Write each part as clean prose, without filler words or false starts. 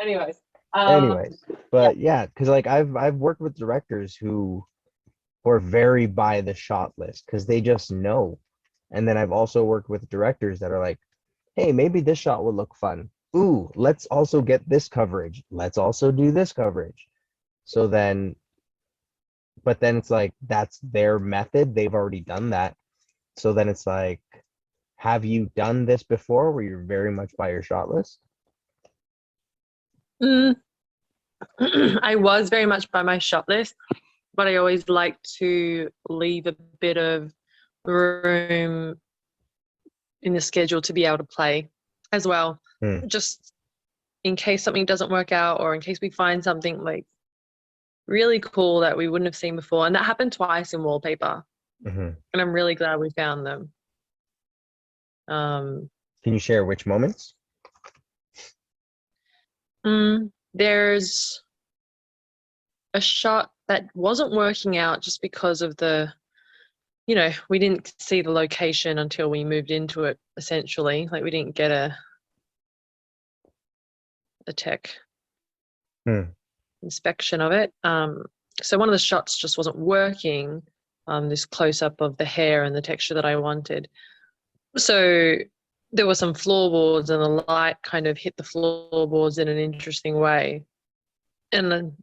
Anyways, Anyways, yeah. but yeah, because like I've worked with directors who are very by the shot list because they just know. And then I've also worked with directors that are like, hey, maybe this shot will look fun. Ooh, let's also get this coverage. Let's also do this coverage. So then, but then it's like that's their method. They've already done that. So then it's like, have you done this before where you're very much by your shot list? Mm, I was very much by my shot list, but I always like to leave a bit of room in the schedule to be able to play as well, Hmm. just in case something doesn't work out or in case we find something like really cool that we wouldn't have seen before. And that happened twice in wallpaper, Hmm. and I'm really glad we found them. Um, Can you share which moments? there's a shot that wasn't working out just because of we didn't see the location until we moved into it, essentially. Like we didn't get a tech Hmm. inspection of it. So one of the shots just wasn't working, this close up of the hair and the texture that I wanted. So there were some floorboards and the light kind of hit the floorboards in an interesting way. And then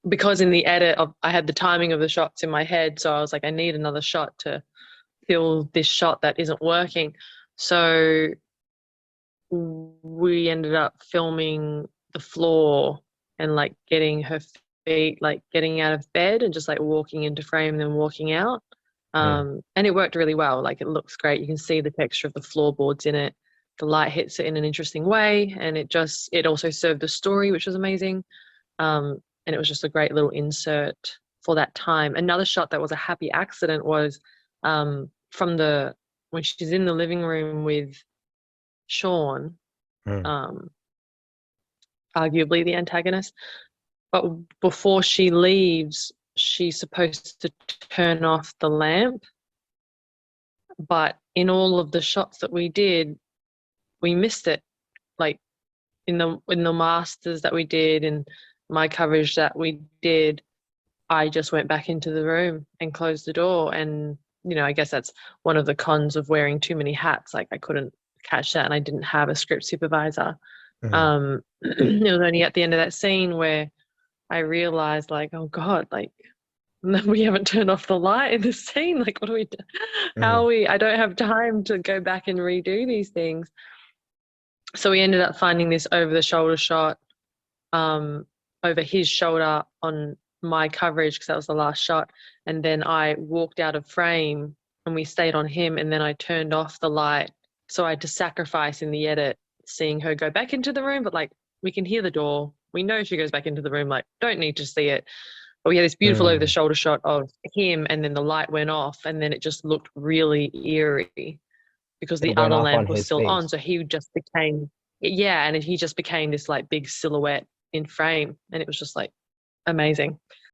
because in the edit I had the timing of the shots in my head, so I was like, I need another shot to fill this shot that isn't working. So we ended up filming the floor and like getting her feet like getting out of bed and just like walking into frame and then walking out. Hmm. And it worked really well. Like it looks great. You can see the texture of the floorboards in it. The light hits it in an interesting way, and it also served the story, which was amazing. And it was just a great little insert for that time. Another shot that was a happy accident was from the when she's in the living room with Sean, Hmm. um, arguably the antagonist. But before she leaves, she's supposed to turn off the lamp. But in all of the shots that we did, we missed it. Like in the masters that we did and my coverage that we did, I just went back into the room and closed the door. And, I guess that's one of the cons of wearing too many hats. Like I couldn't catch that and I didn't have a script supervisor. Hmm. It was only at the end of that scene where I realized like, oh God, like we haven't turned off the light in the scene. Like what do we do? How Hmm. are we? I don't have time to go back and redo these things. So we ended up finding this over the shoulder shot, um, over his shoulder on my coverage because that was the last shot. And then I walked out of frame and we stayed on him. And then I turned off the light. So I had to sacrifice in the edit seeing her go back into the room. But like we can hear the door. We know she goes back into the room. Like don't need to see it. But we had this beautiful over the Hmm. shoulder shot of him. And then the light went off. And then it just looked really eerie because It the went other off on lamp was his still on. face. So he just became, yeah, and he just became this like big silhouette in frame. And it was just like amazing.